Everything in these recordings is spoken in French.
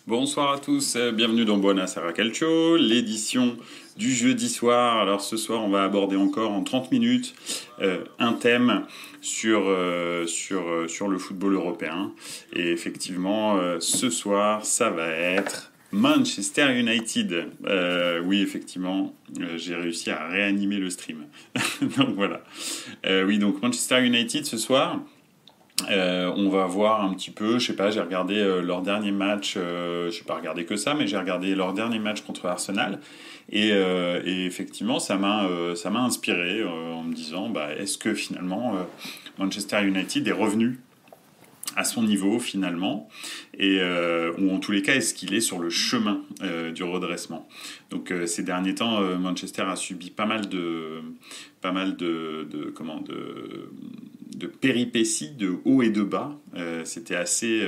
Bonsoir à tous, bienvenue dans Buonasera Calcio, l'édition du jeudi soir. Alors ce soir, on va aborder encore en 30 minutes un thème sur le football européen. Et effectivement, ce soir, ça va être Manchester United. Oui, effectivement, j'ai réussi à réanimer le stream. Donc voilà. Oui, donc Manchester United ce soir. On va voir un petit peu, je sais pas, j'ai regardé leur dernier match, j'ai pas regardé que ça, mais j'ai regardé leur dernier match contre Arsenal et effectivement ça m'a inspiré en me disant est-ce que finalement Manchester United est revenu à son niveau finalement ou en tous les cas est-ce qu'il est sur le chemin du redressement. Donc ces derniers temps Manchester a subi pas mal de péripéties, de hauts et de bas. C'était assez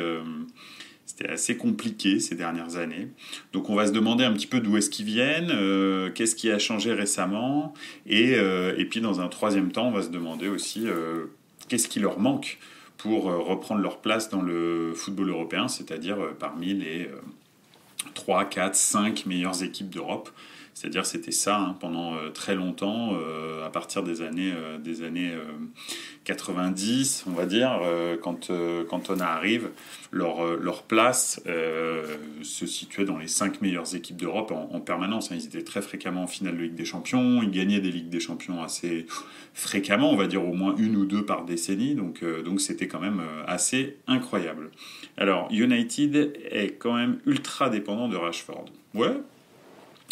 compliqué ces dernières années. Donc on va se demander un petit peu d'où est-ce qu'ils viennent, qu'est-ce qui a changé récemment, et puis dans un troisième temps, on va se demander aussi qu'est-ce qui leur manque pour reprendre leur place dans le football européen, c'est-à-dire parmi les 3, 4, 5 meilleures équipes d'Europe. C'est-à-dire c'était ça pendant très longtemps, à partir des années 90, on va dire, quand on arrive, leur place se situait dans les 5 meilleures équipes d'Europe en permanence. Ils étaient très fréquemment en finale de Ligue des Champions, ils gagnaient des Ligues des Champions assez fréquemment, on va dire au moins une ou deux par décennie, donc c'était quand même assez incroyable. Alors United est quand même ultra dépendant de Rashford. Ouais.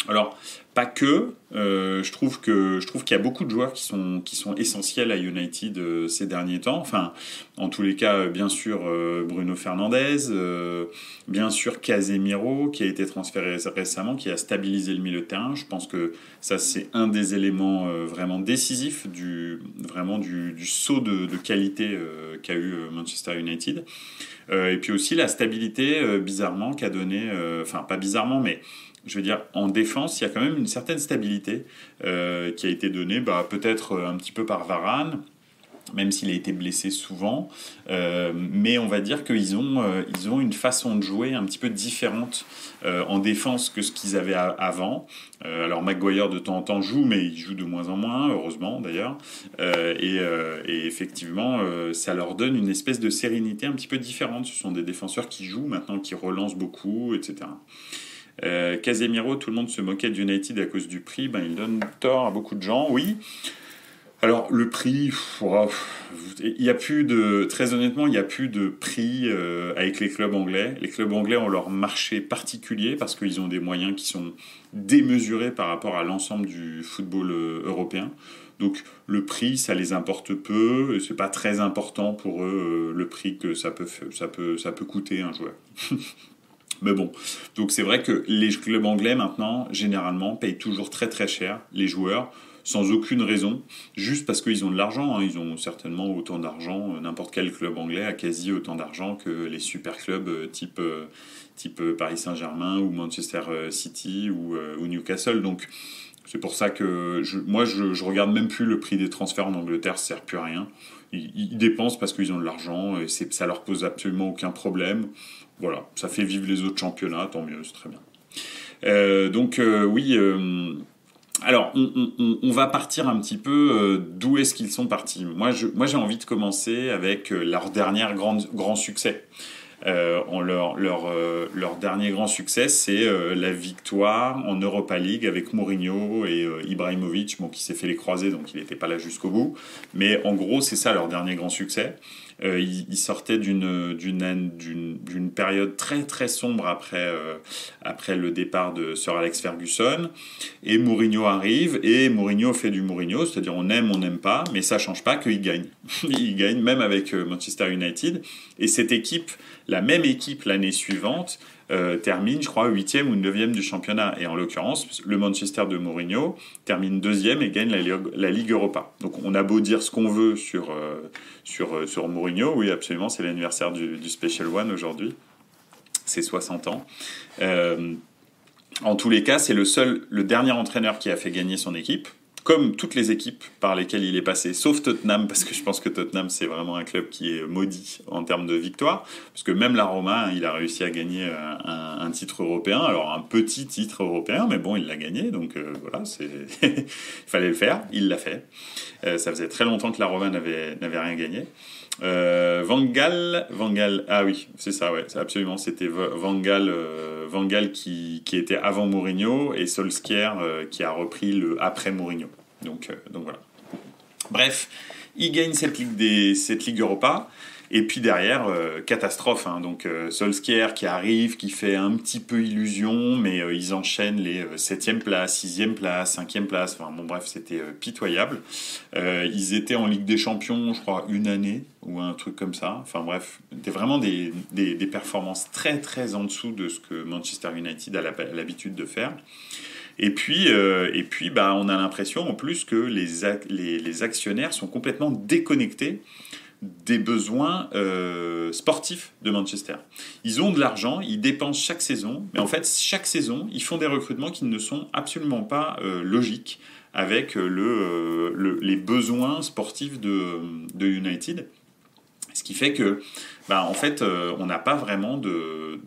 Alors, pas que. Je trouve qu'il y a beaucoup de joueurs qui sont essentiels à United ces derniers temps. Enfin, en tous les cas, bien sûr, Bruno Fernandes, bien sûr Casemiro, qui a été transféré récemment, qui a stabilisé le milieu de terrain. Je pense que ça, c'est un des éléments vraiment décisifs du saut de qualité qu'a eu Manchester United. Et puis aussi la stabilité, bizarrement, qu'a donné... Enfin, pas bizarrement, mais... Je veux dire, en défense, il y a quand même une certaine stabilité qui a été donnée peut-être un petit peu par Varane, même s'il a été blessé souvent. Mais on va dire qu'ils ont une façon de jouer un petit peu différente en défense que ce qu'ils avaient avant. Alors Maguire de temps en temps joue, mais il joue de moins en moins, heureusement d'ailleurs. Et effectivement, ça leur donne une espèce de sérénité un petit peu différente. Ce sont des défenseurs qui jouent maintenant, qui relancent beaucoup, etc. Casemiro, tout le monde se moquait d'United à cause du prix, il donne tort à beaucoup de gens, oui. Alors le prix, il y a plus de, très honnêtement, il n'y a plus de prix avec les clubs anglais. Les clubs anglais ont leur marché particulier parce qu'ils ont des moyens qui sont démesurés par rapport à l'ensemble du football européen. Donc le prix, ça les importe peu, c'est pas très important pour eux le prix que ça peut coûter un joueur. Mais bon, donc c'est vrai que les clubs anglais maintenant, généralement, payent toujours très très cher les joueurs, sans aucune raison, juste parce qu'ils ont de l'argent. Ils ont certainement autant d'argent, n'importe quel club anglais a quasi autant d'argent que les super clubs type Paris Saint-Germain ou Manchester City ou Newcastle. Donc c'est pour ça que je regarde même plus le prix des transferts en Angleterre, ça sert plus à rien. Ils dépensent parce qu'ils ont de l'argent et ça leur pose absolument aucun problème. Voilà, ça fait vivre les autres championnats, tant mieux, c'est très bien. Oui. Alors, on va partir un petit peu d'où est-ce qu'ils sont partis. Moi, j'ai envie de commencer avec leur dernier grand succès. Leur dernier grand succès, c'est la victoire en Europa League avec Mourinho et Ibrahimovic, qui s'est fait les croisés, donc il n'était pas là jusqu'au bout. Mais en gros, c'est ça leur dernier grand succès. Ils sortaient d'une période très très sombre après le départ de Sir Alex Ferguson, et Mourinho arrive et Mourinho fait du Mourinho, c'est-à-dire on n'aime pas, mais ça change pas qu'il gagne. Il gagne même avec Manchester United, et cette équipe, la même équipe l'année suivante, termine, je crois, 8e ou 9e du championnat. Et en l'occurrence, le Manchester de Mourinho termine 2e et gagne la Ligue Europa. Donc on a beau dire ce qu'on veut sur Mourinho, oui, absolument, c'est l'anniversaire du Special One aujourd'hui. C'est 60 ans. En tous les cas, c'est le dernier entraîneur qui a fait gagner son équipe. comme toutes les équipes par lesquelles il est passé, sauf Tottenham, parce que je pense que Tottenham, c'est vraiment un club qui est maudit en termes de victoire, parce que même la Roma, il a réussi à gagner un titre européen, alors un petit titre européen, mais bon, il l'a gagné, donc voilà, il fallait le faire, il l'a fait. Ça faisait très longtemps que la Roma n'avait rien gagné. Van Gaal, ah oui, c'est ça, ouais, c'est absolument, c'était Van Gaal qui était avant Mourinho et Solskjaer qui a repris le après Mourinho. Donc voilà. Bref, il gagne cette Ligue Europa. Et puis derrière, catastrophe. Hein. Donc Solskjaer qui arrive, qui fait un petit peu illusion, mais ils enchaînent les 7e place, 6e place, 5e place. Enfin bon bref, c'était pitoyable. Ils étaient en Ligue des Champions, je crois, une année ou un truc comme ça. Enfin bref, c'était vraiment des performances très très en dessous de ce que Manchester United a l'habitude de faire. Et puis, on a l'impression en plus que les actionnaires sont complètement déconnectés des besoins sportifs de Manchester. Ils ont de l'argent, ils dépensent chaque saison, mais en fait, chaque saison, ils font des recrutements qui ne sont absolument pas logiques avec les besoins sportifs de United. Ce qui fait que, en fait, on n'a pas vraiment de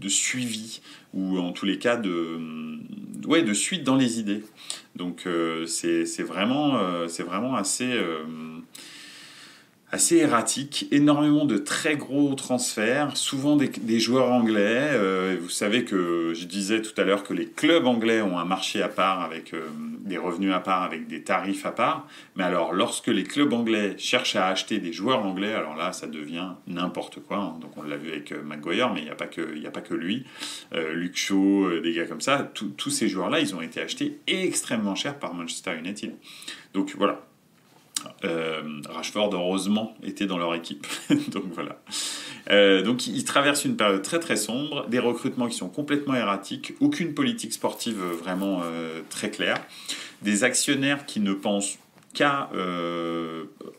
suivi, ou en tous les cas de suite dans les idées. Donc c'est vraiment assez erratique, énormément de très gros transferts, souvent des joueurs anglais. Vous savez que je disais tout à l'heure que les clubs anglais ont un marché à part avec des revenus à part, avec des tarifs à part. Mais alors, lorsque les clubs anglais cherchent à acheter des joueurs anglais, alors là, ça devient n'importe quoi. Hein. Donc on l'a vu avec Maguire, mais il n'y a pas que lui. Luke Shaw, des gars comme ça. Tous ces joueurs-là, ils ont été achetés extrêmement cher par Manchester United. Donc voilà. Rashford heureusement était dans leur équipe donc voilà, donc ils traversent une période très très sombre, des recrutements qui sont complètement erratiques, aucune politique sportive vraiment très claire, des actionnaires qui ne pensent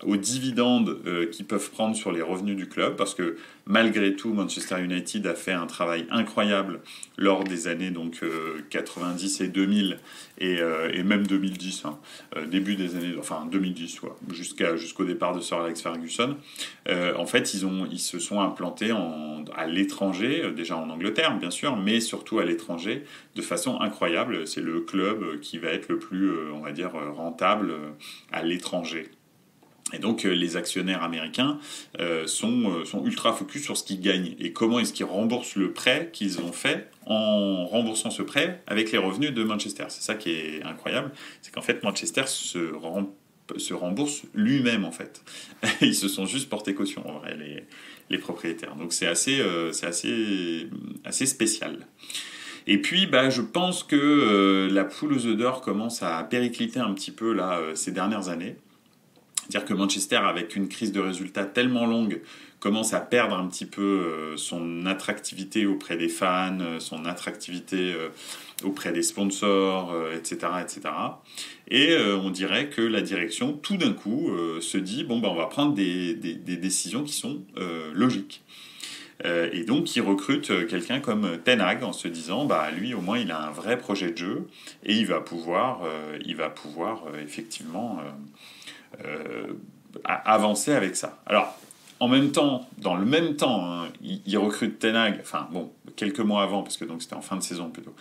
aux dividendes qu'ils peuvent prendre sur les revenus du club, parce que malgré tout Manchester United a fait un travail incroyable lors des années 90 et 2000 et même 2010, hein, début des années, enfin 2010, ouais, jusqu'au départ de Sir Alex Ferguson. En fait, ils se sont implantés à l'étranger, déjà en Angleterre bien sûr, mais surtout à l'étranger de façon incroyable. C'est le club qui va être le plus, on va dire, rentable à l'étranger. Et donc les actionnaires américains sont ultra focus sur ce qu'ils gagnent et comment est-ce qu'ils remboursent le prêt qu'ils ont fait en remboursant ce prêt avec les revenus de Manchester. C'est ça qui est incroyable, c'est qu'en fait Manchester se rembourse lui-même en fait. Ils se sont juste portés caution en vrai, les propriétaires. Donc c'est assez spécial. Et puis, je pense que la poule aux œufs d'or commence à péricliter un petit peu là ces dernières années. C'est-à-dire que Manchester, avec une crise de résultats tellement longue, commence à perdre un petit peu son attractivité auprès des fans, son attractivité auprès des sponsors, etc., etc. Et on dirait que la direction, tout d'un coup, se dit on va prendre des décisions qui sont logiques. Et donc, il recrute quelqu'un comme Ten Hag en se disant, lui, au moins, il a un vrai projet de jeu et il va pouvoir effectivement avancer avec ça. Alors, dans le même temps, hein, il recrute Ten Hag, quelques mois avant, parce que donc c'était en fin de saison plutôt.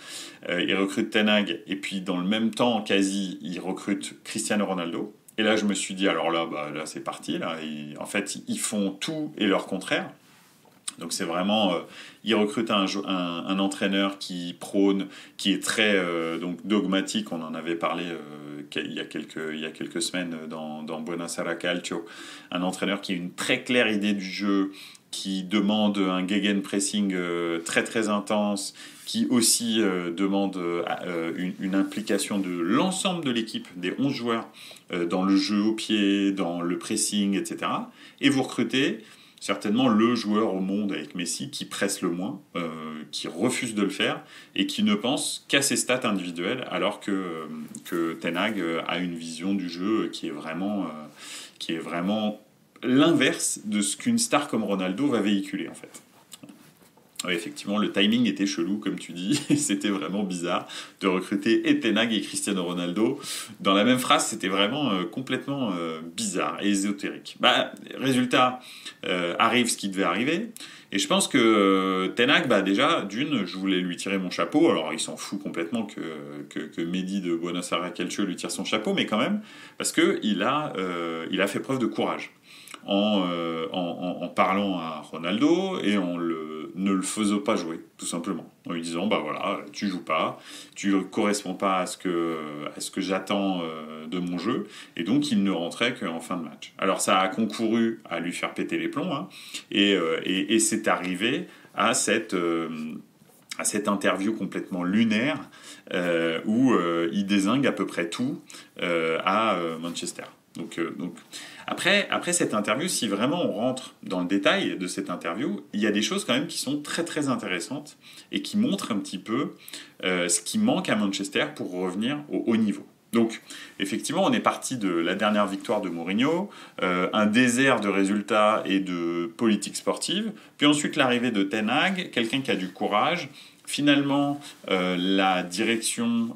Il recrute Ten Hag et puis dans le même temps, quasi, il recrute Cristiano Ronaldo. Et là, je me suis dit, alors là, c'est parti. Là, en fait, ils font tout et leur contraire. Donc c'est vraiment, il recrute un entraîneur qui prône, qui est très dogmatique. On en avait parlé il y a quelques semaines dans Buonasera Calcio. Un entraîneur qui a une très claire idée du jeu, qui demande un gegenpressing très très intense, qui aussi demande une implication de l'ensemble de l'équipe, des 11 joueurs, dans le jeu au pied, dans le pressing, etc. Et vous recrutez certainement le joueur au monde avec Messi qui presse le moins, qui refuse de le faire et qui ne pense qu'à ses stats individuelles, alors que Ten Hag a une vision du jeu qui est vraiment l'inverse de ce qu'une star comme Ronaldo va véhiculer en fait. Ouais, effectivement, le timing était chelou, comme tu dis. C'était vraiment bizarre de recruter et Ten Hag et Cristiano Ronaldo. Dans la même phrase, c'était vraiment complètement bizarre et ésotérique. Bah, résultat, arrive ce qui devait arriver. Et je pense que Ten Hag, bah déjà, d'une, je voulais lui tirer mon chapeau. Alors, il s'en fout complètement que Mehdi de Buenos Aires Calcio lui tire son chapeau, mais quand même, parce que il a fait preuve de courage en parlant à Ronaldo et ne le faisant pas jouer, tout simplement. En lui disant, bah voilà, tu joues pas, tu corresponds pas à ce que j'attends de mon jeu, et donc il ne rentrait qu'en fin de match. Alors ça a concouru à lui faire péter les plombs, hein, et c'est arrivé à cette interview complètement lunaire où il dézingue à peu près tout à Manchester. Donc après cette interview, si vraiment on rentre dans le détail de cette interview, il y a des choses quand même qui sont très très intéressantes et qui montrent un petit peu ce qui manque à Manchester pour revenir au haut niveau. Donc, effectivement, on est parti de la dernière victoire de Mourinho, un désert de résultats et de politique sportive, puis ensuite l'arrivée de Ten Hag, quelqu'un qui a du courage. Finalement, la direction,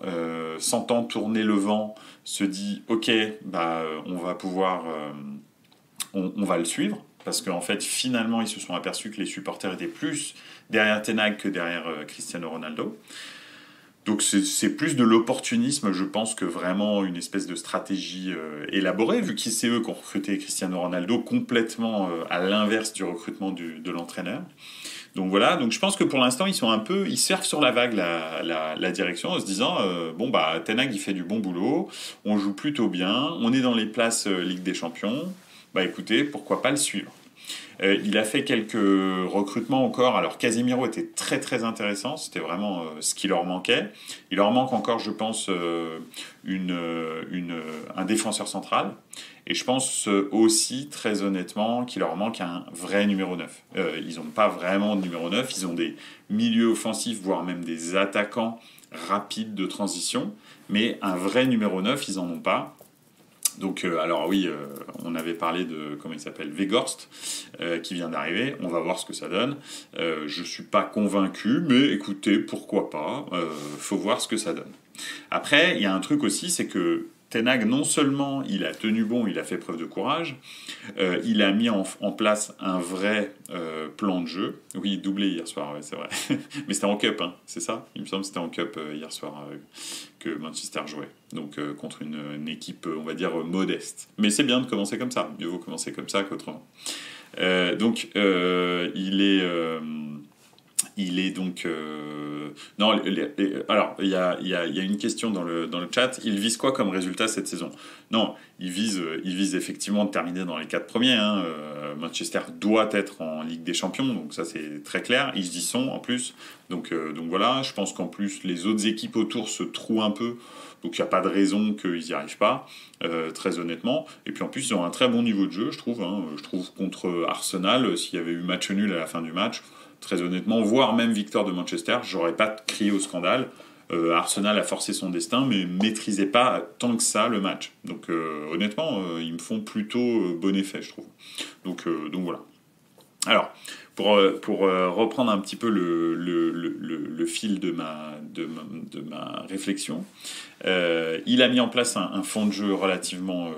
sentant tourner le vent, se dit « Ok, bah, on va pouvoir... on va le suivre ». Parce qu'en fait, finalement, ils se sont aperçus que les supporters étaient plus derrière Ten Hag que derrière Cristiano Ronaldo. Donc c'est plus de l'opportunisme, je pense, que vraiment une espèce de stratégie élaborée, vu que c'est eux qui ont recruté Cristiano Ronaldo complètement à l'inverse du recrutement de l'entraîneur. Donc voilà, donc je pense que pour l'instant ils surfent sur la vague la direction en se disant bon bah Ten Hag il fait du bon boulot, on joue plutôt bien, on est dans les places Ligue des Champions, bah écoutez pourquoi pas le suivre. Il a fait quelques recrutements encore. Alors Casemiro était très très intéressant, c'était vraiment ce qui leur manquait. Il leur manque encore, je pense, un défenseur central. Et je pense aussi, très honnêtement, qu'il leur manque un vrai numéro 9. Ils n'ont pas vraiment de numéro 9, ils ont des milieux offensifs, voire même des attaquants rapides de transition. Mais un vrai numéro 9, ils n'en ont pas. Donc, alors oui, on avait parlé de, comment il s'appelle, Weghorst, qui vient d'arriver. On va voir ce que ça donne. Je ne suis pas convaincu, mais écoutez, pourquoi pas. Faut voir ce que ça donne. Après, il y a un truc aussi, c'est que Ten Hag, non seulement il a tenu bon, il a fait preuve de courage, il a mis en place un vrai plan de jeu. Oui, doublé hier soir, ouais, c'est vrai. Mais c'était en Cup, hein, c'est ça? Il me semble que c'était en Cup hier soir que Manchester jouait. Donc contre une équipe, on va dire, modeste. Mais c'est bien de commencer comme ça. Mieux vaut commencer comme ça qu'autrement. Donc il est donc... Non, alors, il y a une question dans le chat. Il vise quoi comme résultat cette saison? Non, il vise effectivement de terminer dans les 4 premiers. Hein. Manchester doit être en Ligue des Champions, donc ça c'est très clair. Ils y sont en plus. Donc voilà, je pense qu'en plus les autres équipes autour se trouent un peu. Donc il n'y a pas de raison qu'ils n'y arrivent pas, très honnêtement. Et puis en plus, ils ont un très bon niveau de jeu, je trouve. Hein. Je trouve contre Arsenal, s'il y avait eu match nul à la fin du match, très honnêtement, voire même victoire de Manchester, j'aurais pas crié au scandale. Arsenal a forcé son destin, mais maîtrisait pas tant que ça le match. Donc honnêtement, ils me font plutôt bon effet, je trouve. Donc voilà. Alors, pour reprendre un petit peu le fil de ma réflexion, il a mis en place un fond de jeu relativement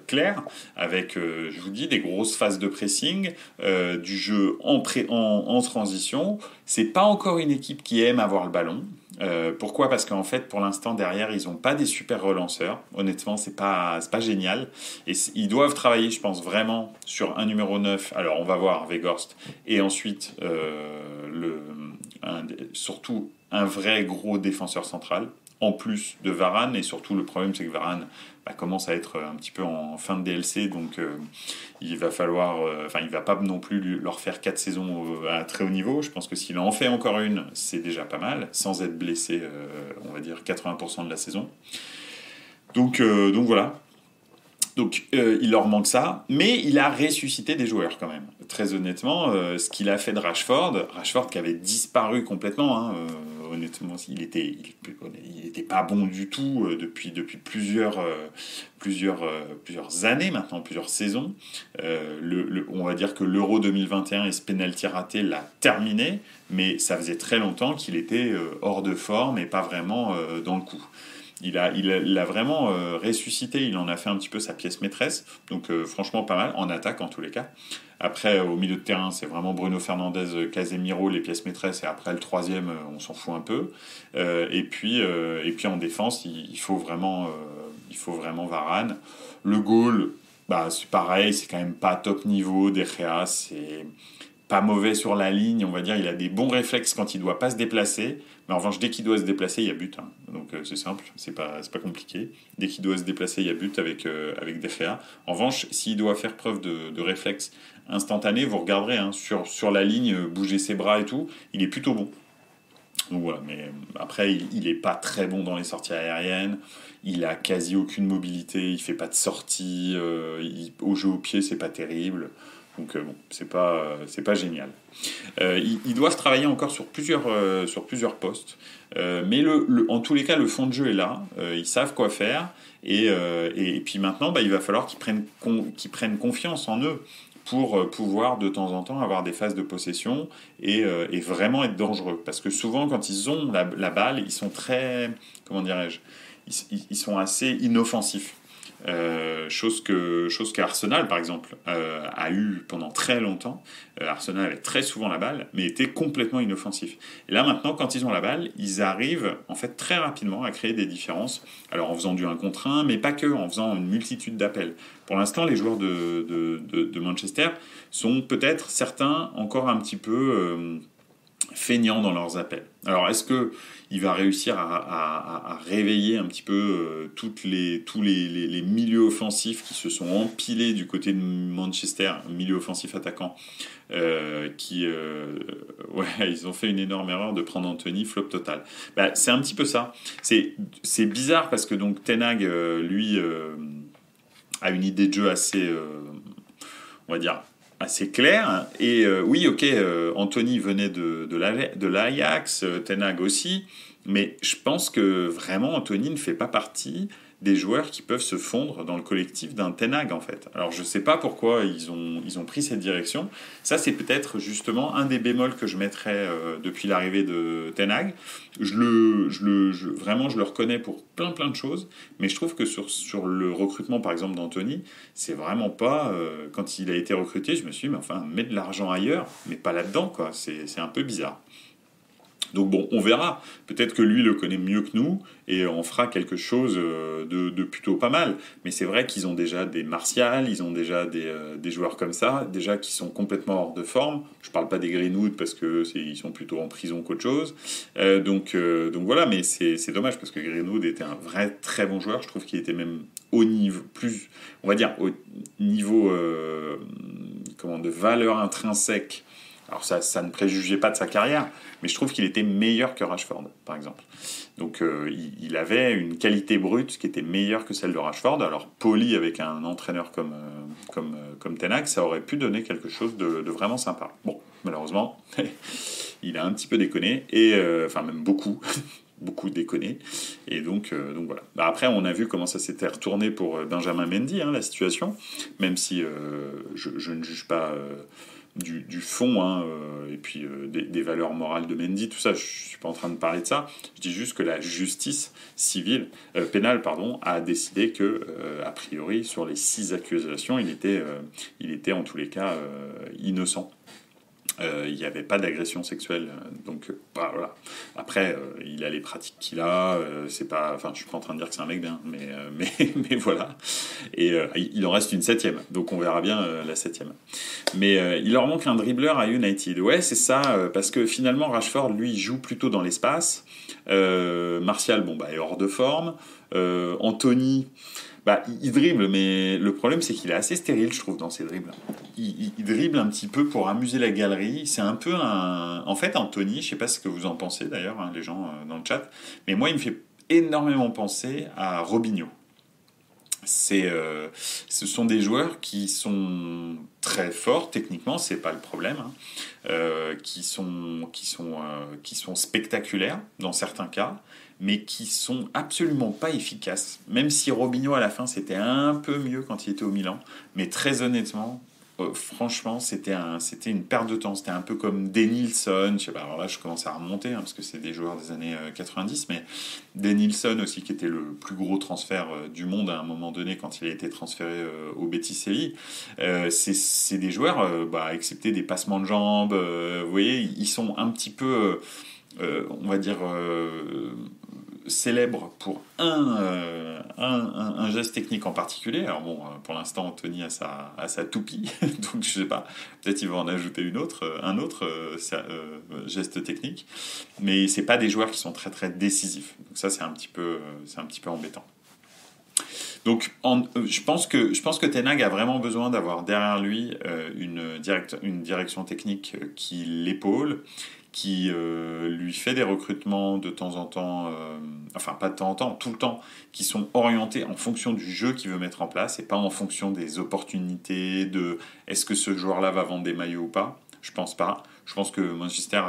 clair, avec, je vous dis, des grosses phases de pressing, du jeu en transition. C'est pas encore une équipe qui aime avoir le ballon. Pourquoi? Parce qu'en fait, pour l'instant, derrière, ils n'ont pas des super relanceurs. Honnêtement, c'est pas génial. Et ils doivent travailler, je pense, vraiment sur un numéro 9. Alors, on va voir Weghorst. Et ensuite, surtout, un vrai gros défenseur central, en plus de Varane. Et surtout, le problème, c'est que Varane commence à être un petit peu en fin de DLC. Donc, il va falloir... il va pas non plus leur faire 4 saisons à très haut niveau. Je pense que s'il en fait encore une, c'est déjà pas mal, sans être blessé, on va dire, 80% de la saison. Donc voilà. Donc il leur manque ça, mais il a ressuscité des joueurs quand même. Très honnêtement, ce qu'il a fait de Rashford qui avait disparu complètement, hein, honnêtement, il était pas bon du tout depuis plusieurs années maintenant, plusieurs saisons. On va dire que l'Euro 2021 et ce penalty raté l'a terminé, mais ça faisait très longtemps qu'il était hors de forme et pas vraiment dans le coup. Il a vraiment ressuscité, il en a fait un petit peu sa pièce maîtresse, donc franchement pas mal, en attaque en tous les cas. Après, au milieu de terrain, c'est vraiment Bruno Fernandes, Casemiro, les pièces maîtresses, et après le troisième, on s'en fout un peu. Et puis en défense, il faut vraiment Varane. Le goal, bah, c'est pareil, c'est quand même pas top niveau. De Gea, c'est pas mauvais sur la ligne, on va dire, il a des bons réflexes quand il doit pas se déplacer, mais en revanche, dès qu'il doit se déplacer, il y a but, hein. Donc c'est simple, c'est pas compliqué. Dès qu'il doit se déplacer, il y a but avec De Gea. En revanche, s'il doit faire preuve de réflexe instantané, vous regarderez, hein, sur la ligne, bouger ses bras et tout, il est plutôt bon. Donc voilà, mais après, il est pas très bon dans les sorties aériennes, il a quasi aucune mobilité, il fait pas de sortie, au jeu au pied, c'est pas terrible. Donc bon, c'est pas génial. Ils doivent travailler encore sur plusieurs postes, mais en tous les cas, le fond de jeu est là. Ils savent quoi faire, et puis maintenant, bah, il va falloir qu'ils prennent confiance en eux pour pouvoir de temps en temps avoir des phases de possession et vraiment être dangereux. Parce que souvent, quand ils ont la balle, ils sont très, comment dirais-je, ils sont assez inoffensifs. Chose qu'Arsenal, par exemple, a eu pendant très longtemps. Arsenal avait très souvent la balle, mais était complètement inoffensif. Et là, maintenant, quand ils ont la balle, ils arrivent, en fait, très rapidement à créer des différences. Alors, en faisant du 1 contre 1, mais pas que, en faisant une multitude d'appels. Pour l'instant, les joueurs de Manchester sont peut-être, certains, encore un petit peu feignants dans leurs appels. Alors, est-ce que il va réussir à réveiller un petit peu tous les milieux offensifs qui se sont empilés du côté de Manchester, milieu offensif attaquant, ouais, ils ont fait une énorme erreur de prendre Anthony, flop total. Bah, c'est un petit peu ça. C'est bizarre parce que donc Ten Hag, lui, a une idée de jeu assez, on va dire, assez clair. Et oui, ok, Anthony venait de l'Ajax, Ten Hag aussi, mais je pense que vraiment Anthony ne fait pas partie des joueurs qui peuvent se fondre dans le collectif d'un Ten Hag, en fait. Alors je sais pas pourquoi ils ont pris cette direction. Ça, c'est peut-être justement un des bémols que je mettrais depuis l'arrivée de Ten Hag. Vraiment, je le reconnais pour plein de choses, mais je trouve que sur le recrutement, par exemple, d'Anthony, c'est vraiment pas... quand il a été recruté, je me suis dit, mais enfin, mets de l'argent ailleurs, mais pas là-dedans, quoi. C'est un peu bizarre. Donc bon, on verra. Peut-être que lui le connaît mieux que nous et on fera quelque chose de plutôt pas mal. Mais c'est vrai qu'ils ont déjà des Martial, ils ont déjà des joueurs comme ça, déjà qui sont complètement hors de forme. Je parle pas des Greenwood parce que ils sont plutôt en prison qu'autre chose. Donc voilà, mais c'est dommage parce que Greenwood était un vrai très bon joueur. Je trouve qu'il était même au niveau plus, on va dire au niveau de valeur intrinsèque. Alors ça ne préjugeait pas de sa carrière, mais je trouve qu'il était meilleur que Rashford, par exemple. Donc il avait une qualité brute qui était meilleure que celle de Rashford. Alors poli avec un entraîneur comme Ten Hag, ça aurait pu donner quelque chose de vraiment sympa. Bon, malheureusement, il a un petit peu déconné, et enfin même beaucoup. Beaucoup déconné, et donc voilà. Bah, après, on a vu comment ça s'était retourné pour Benjamin Mendy, hein, la situation, même si je ne juge pas du fond, hein, et puis des valeurs morales de Mendy, tout ça, je suis pas en train de parler de ça. Je dis juste que la justice pénale, a décidé que, a priori, sur les 6 accusations, il était en tous les cas innocent. Il n'y avait pas d'agression sexuelle, donc bah, voilà. Après, il a les pratiques qu'il a, c'est pas, enfin, je suis pas en train de dire que c'est un mec bien, mais voilà. Et il en reste une 7e, donc on verra bien la 7e. Mais il leur manque un dribbleur à United. Ouais, c'est ça, parce que finalement Rashford, lui, joue plutôt dans l'espace. Martial, bon bah, est hors de forme. Anthony. Bah, il dribble, mais le problème, c'est qu'il est assez stérile, je trouve, dans ses dribbles. Il dribble un petit peu pour amuser la galerie. C'est un peu un... En fait, Anthony, je sais pas ce que vous en pensez, d'ailleurs, hein, les gens dans le chat, mais moi, il me fait énormément penser à Robinho. Ce sont des joueurs qui sont très forts techniquement, c'est pas le problème, hein, qui sont spectaculaires dans certains cas, mais qui sont absolument pas efficaces. Même si Robinho à la fin c'était un peu mieux quand il était au Milan, mais très honnêtement, franchement, c'était une perte de temps. C'était un peu comme Denilson. Je sais pas, alors là, je commence à remonter, hein, parce que c'est des joueurs des années 90, mais Denilson aussi, qui était le plus gros transfert du monde à un moment donné quand il a été transféré au Betis Séville. C'est des joueurs, excepté des passements de jambes, vous voyez, ils sont un petit peu, on va dire, célèbre pour un geste technique en particulier. Alors bon, pour l'instant, Anthony a sa toupie, donc je sais pas, peut-être il va en ajouter un autre geste technique, mais c'est pas des joueurs qui sont très très décisifs. Donc ça, c'est un petit peu embêtant. Donc, je pense que Ten Hag a vraiment besoin d'avoir derrière lui une direction technique qui l'épaule, qui lui fait des recrutements de temps en temps, enfin pas de temps en temps, tout le temps, qui sont orientés en fonction du jeu qu'il veut mettre en place et pas en fonction des opportunités, de est-ce que ce joueur-là va vendre des maillots ou pas. Je pense pas. Je pense que Manchester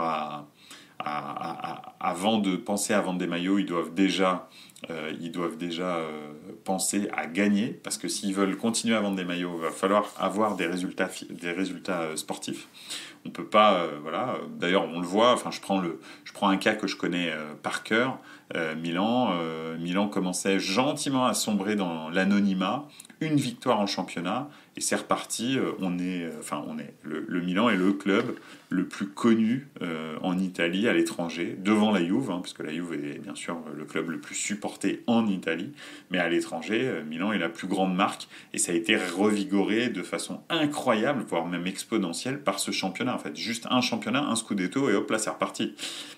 avant de penser à vendre des maillots, ils doivent déjà penser à gagner, parce que s'ils veulent continuer à vendre des maillots, il va falloir avoir des résultats sportifs. On peut pas, voilà. D'ailleurs, on le voit. Enfin, je prends un cas que je connais par cœur. Milan commençait gentiment à sombrer dans l'anonymat. Une victoire en championnat et c'est reparti. Le Milan est le club le plus connu en Italie, à l'étranger, devant la Juve, hein, parce que la Juve est bien sûr le club le plus supporté en Italie, mais à l'étranger, Milan est la plus grande marque et ça a été revigoré de façon incroyable, voire même exponentielle par ce championnat. En fait, juste un championnat, un scudetto et hop là c'est reparti.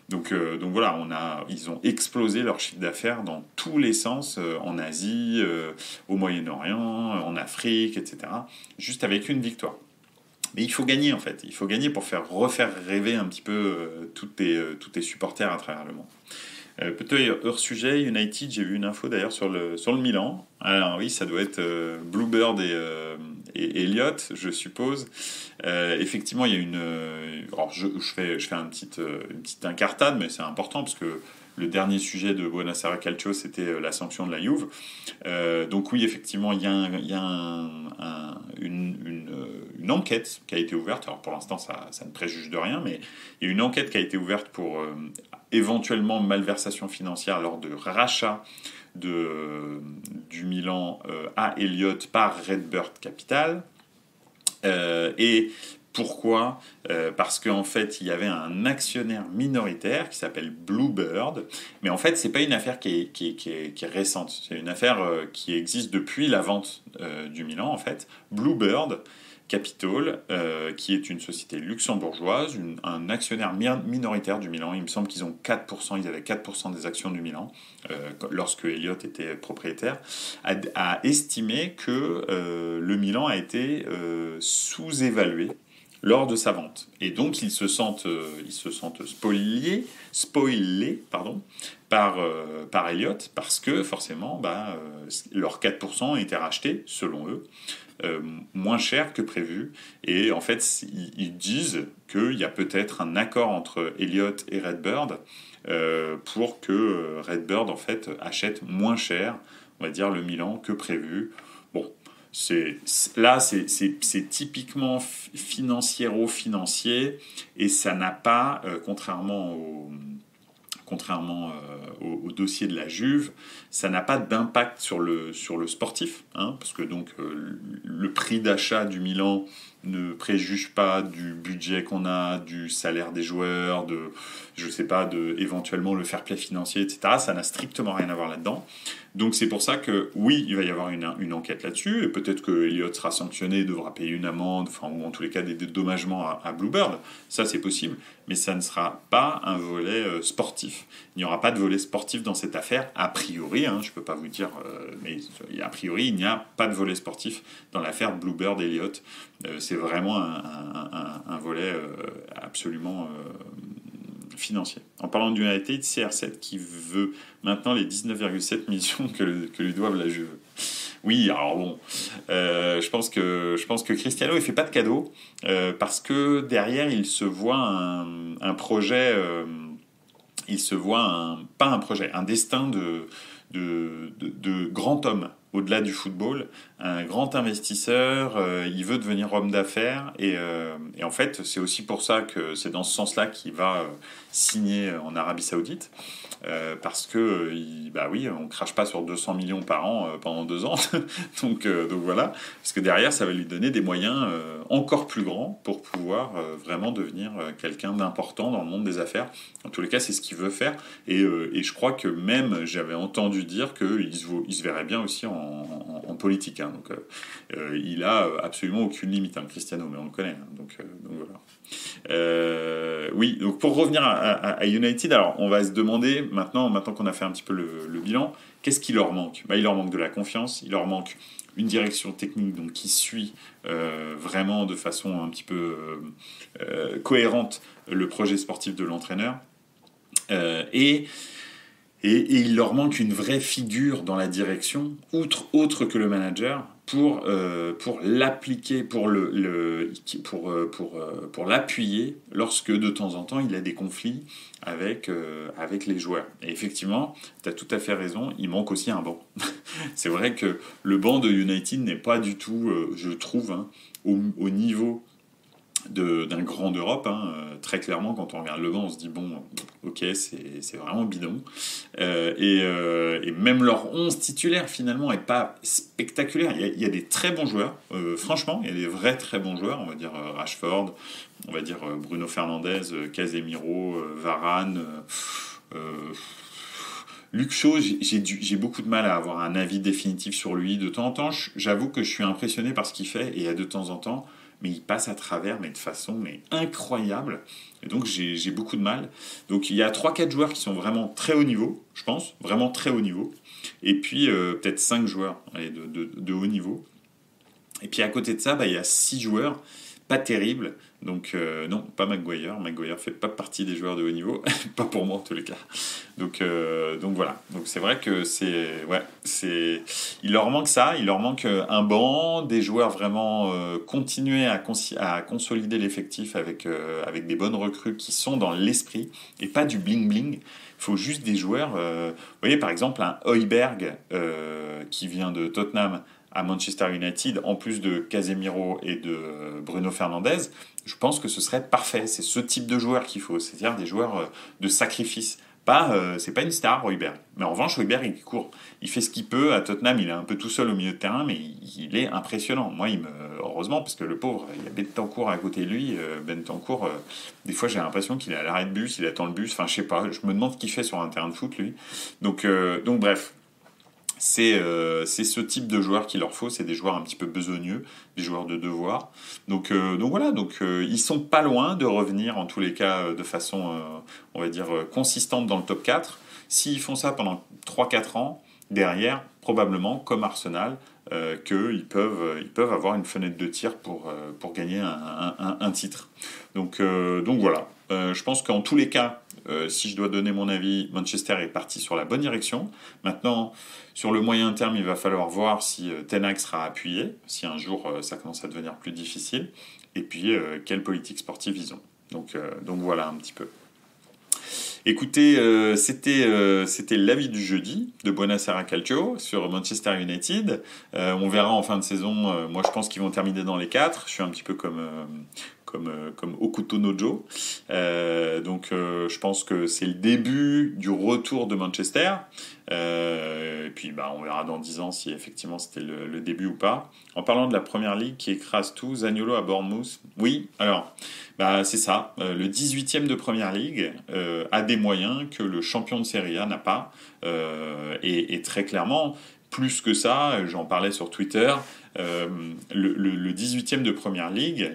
Donc voilà, ils ont explosé leur chiffre d'affaires dans tous les sens, en Asie, au Moyen-Orient, en Afrique, etc. Juste avec une victoire. Mais il faut gagner en fait. Il faut gagner pour refaire rêver un petit peu tous tes supporters à travers le monde. Peut-être hors sujet, United, j'ai vu une info d'ailleurs sur le Milan. Alors oui, ça doit être Bluebird et Elliott, je suppose. Effectivement, il y a alors je fais une petite incartade, mais c'est important parce que le dernier sujet de Buonasera Calcio, c'était la sanction de la Juve. Donc oui, effectivement, il y a une enquête qui a été ouverte. Alors pour l'instant, ça ne préjuge de rien, mais il y a une enquête qui a été ouverte pour éventuellement malversation financière lors de rachat du Milan à Elliott par Redbird Capital. Et pourquoi ? Parce qu'en fait, il y avait un actionnaire minoritaire qui s'appelle Bluebird. Mais en fait, c'est pas une affaire qui est récente. C'est une affaire qui existe depuis la vente du Milan, en fait. Bluebird Capital, qui est une société luxembourgeoise, un actionnaire minoritaire du Milan. Il me semble qu'ils ont 4%, ils avaient 4% des actions du Milan, lorsque Elliott était propriétaire, a estimé que le Milan a été sous-évalué lors de sa vente. Et donc ils se sentent spoilés par Elliott, parce que forcément leurs 4% ont été rachetés, selon eux, moins cher que prévu. Et en fait, ils disent qu'il y a peut-être un accord entre Elliott et Redbird pour que Redbird en fait achète moins cher, on va dire, le Milan que prévu. Bon, c'est typiquement financier, et ça n'a pas, contrairement au dossier de la Juve, ça n'a pas d'impact sur le sportif, hein, parce que donc le prix d'achat du Milan ne préjuge pas du budget qu'on a, du salaire des joueurs, éventuellement le fair play financier, etc. Ça n'a strictement rien à voir là-dedans. Donc c'est pour ça que oui, il va y avoir une enquête là-dessus, et peut-être que Elliott sera sanctionné, devra payer une amende, ou en tous les cas des dédommagements à Bluebird. Ça c'est possible, mais ça ne sera pas un volet sportif. Il n'y aura pas de volet sportif dans cette affaire, a priori, hein, je ne peux pas vous dire, mais a priori il n'y a pas de volet sportif dans l'affaire Bluebird-Elliott. C'est vraiment un volet absolument financier. En parlant du United, CR7 qui veut maintenant les 19,7 millions que lui doivent la Juve. Oui, alors bon, je pense que Cristiano il fait pas de cadeau parce que derrière il se voit un projet, il se voit pas un projet, un destin de grand homme au-delà du football, un grand investisseur, il veut devenir homme d'affaires et en fait c'est aussi pour ça que c'est dans ce sens-là qu'il va signer en Arabie Saoudite. Parce que bah oui, on crache pas sur 200 millions par an pendant 2 ans, donc voilà, parce que derrière ça va lui donner des moyens encore plus grands pour pouvoir vraiment devenir quelqu'un d'important dans le monde des affaires. En tous les cas, c'est ce qu'il veut faire, et je crois que même j'avais entendu dire qu'il se verrait bien aussi en politique, hein. Donc il a absolument aucune limite, hein, Cristiano, mais on le connaît, hein. Donc voilà. Oui, donc pour revenir à United, alors on va se demander maintenant qu'on a fait un petit peu le bilan, qu'est-ce qui leur manque? Bah, il leur manque de la confiance, il leur manque une direction technique donc qui suit vraiment de façon un petit peu cohérente le projet sportif de l'entraîneur, et il leur manque une vraie figure dans la direction, autre que le manager, pour l'appliquer, pour l'appuyer lorsque de temps en temps il a des conflits avec les joueurs. Et effectivement, tu as tout à fait raison, il manque aussi un banc. C'est vrai que le banc de United n'est pas du tout, je trouve, hein, au niveau d'un grand d'Europe, hein. Très clairement, quand on regarde le banc, on se dit bon, ok, c'est vraiment bidon. Et même leur 11 titulaire finalement est pas spectaculaire. Il y a des très bons joueurs, franchement, il y a des vrais très bons joueurs. On va dire Rashford, on va dire Bruno Fernandes, Casemiro, Varane. Luke Shaw, j'ai beaucoup de mal à avoir un avis définitif sur lui. De temps en temps, j'avoue que je suis impressionné par ce qu'il fait, et de temps en temps, mais il passe à travers, mais de façon incroyable. Et donc j'ai beaucoup de mal. Donc il y a 3-4 joueurs qui sont vraiment très haut niveau, je pense, vraiment très haut niveau. Et puis peut-être 5 joueurs de haut niveau. Et puis à côté de ça, bah, il y a 6 joueurs pas terribles. Donc non, pas Maguire. Maguire fait pas partie des joueurs de haut niveau, pas pour moi en tous les cas. Donc voilà. Donc c'est vrai que il leur manque ça, il leur manque un banc, des joueurs vraiment continuer à consolider l'effectif avec des bonnes recrues qui sont dans l'esprit et pas du bling bling. Il faut juste des joueurs. Vous voyez par exemple un Højbjerg qui vient de Tottenham à Manchester United, en plus de Casemiro et de Bruno Fernandes, je pense que ce serait parfait. C'est ce type de joueur qu'il faut, c'est-à-dire des joueurs de sacrifice. C'est pas une star, Højbjerg. Mais en revanche, Højbjerg, il court. Il fait ce qu'il peut. À Tottenham, il est un peu tout seul au milieu de terrain, mais il est impressionnant. Moi, heureusement, parce que le pauvre, il y a Bentancur à côté de lui. Bentancur, des fois, j'ai l'impression qu'il est à l'arrêt de bus, il attend le bus. Enfin, je sais pas. Je me demande ce qu'il fait sur un terrain de foot, lui. Donc bref. C'est ce type de joueurs qu'il leur faut, c'est des joueurs un petit peu besogneux, des joueurs de devoir. Donc voilà, ils sont pas loin de revenir en tous les cas de façon, on va dire, consistante dans le top 4. S'ils font ça pendant 3-4 ans, derrière, probablement, comme Arsenal, qu'ils peuvent avoir une fenêtre de tir pour gagner un titre. Donc voilà. Je pense qu'en tous les cas, si je dois donner mon avis, Manchester est parti sur la bonne direction. Maintenant, sur le moyen terme, il va falloir voir si Ten Hag sera appuyé, si un jour ça commence à devenir plus difficile, et puis quelle politique sportive ils ont. Donc voilà un petit peu. Écoutez, c'était l'avis du jeudi de Buonasera Calcio sur Manchester United. On verra en fin de saison. Moi, je pense qu'ils vont terminer dans les 4. Je suis un petit peu comme Okuto Nojo. Donc je pense que c'est le début du retour de Manchester. Et puis on verra dans 10 ans si effectivement c'était le début ou pas. En parlant de la première ligue qui écrase tout, Zaniolo à Bournemouth. Oui, alors c'est ça. Le 18e de première ligue a des moyens que le champion de Serie A n'a pas. Et très clairement, plus que ça, j'en parlais sur Twitter, le 18e de Première Ligue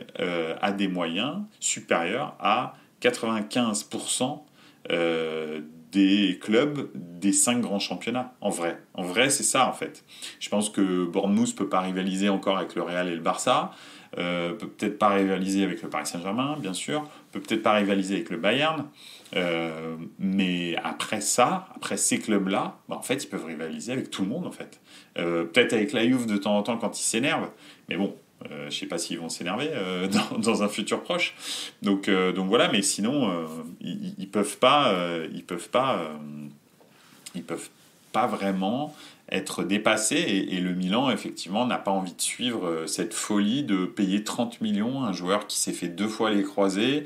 a des moyens supérieurs à 95% des clubs des 5 grands championnats, en vrai. En vrai, c'est ça, en fait. Je pense que Bournemouth peut pas rivaliser encore avec le Real et le Barça, peut peut-être pas rivaliser avec le Paris Saint-Germain, bien sûr. peut peut-être pas rivaliser avec le Bayern, mais après ces clubs-là, bah, en fait, ils peuvent rivaliser avec tout le monde, en fait. Peut-être avec la Juve de temps en temps quand ils s'énervent, mais bon, je sais pas s'ils vont s'énerver dans un futur proche. Donc voilà, mais sinon, ils peuvent pas, ils peuvent pas vraiment être dépassés et le Milan effectivement n'a pas envie de suivre cette folie de payer 30 millions à un joueur qui s'est fait 2 fois les croisés,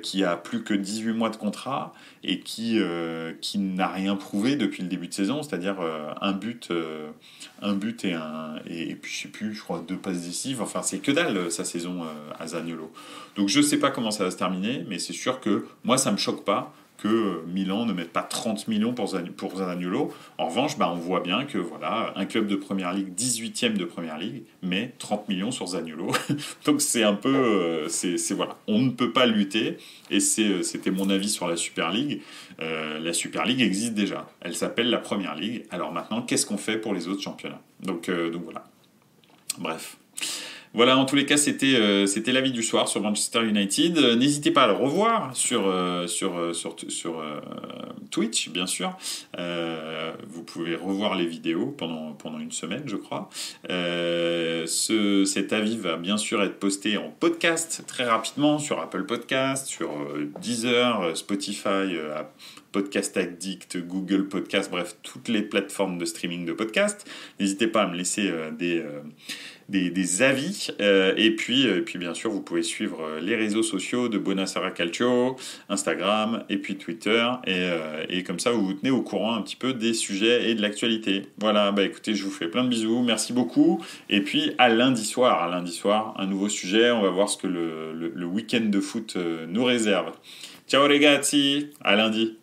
qui a plus que 18 mois de contrat et qui n'a rien prouvé depuis le début de saison, c'est-à-dire un but et puis je sais plus, je crois 2 passes décisives, enfin c'est que dalle sa saison à Zaniolo. Donc je sais pas comment ça va se terminer, mais c'est sûr que moi ça me choque pas que Milan ne mette pas 30 millions pour Zaniolo. En revanche, bah, on voit bien que voilà, un club de première ligue, 18e de première ligue, met 30 millions sur Zaniolo. Donc c'est un peu... voilà. On ne peut pas lutter, et c'était mon avis sur la Super League. La Super League existe déjà. Elle s'appelle la Première Ligue. Alors maintenant, qu'est-ce qu'on fait pour les autres championnats ? Donc voilà. Bref. Voilà, en tous les cas, c'était l'avis du soir sur Manchester United. N'hésitez pas à le revoir sur Twitch, bien sûr. Vous pouvez revoir les vidéos pendant une semaine, je crois. Cet avis va bien sûr être posté en podcast très rapidement sur Apple Podcast, sur Deezer, Spotify, Podcast Addict, Google Podcast, bref, toutes les plateformes de streaming de podcast. N'hésitez pas à me laisser des avis, et puis bien sûr vous pouvez suivre les réseaux sociaux de Buonasera Calcio, Instagram et puis Twitter, et comme ça vous vous tenez au courant un petit peu des sujets et de l'actualité. Voilà, bah écoutez, je vous fais plein de bisous, merci beaucoup, et puis à lundi soir un nouveau sujet, on va voir ce que le week-end de foot nous réserve. Ciao ragazzi, à lundi.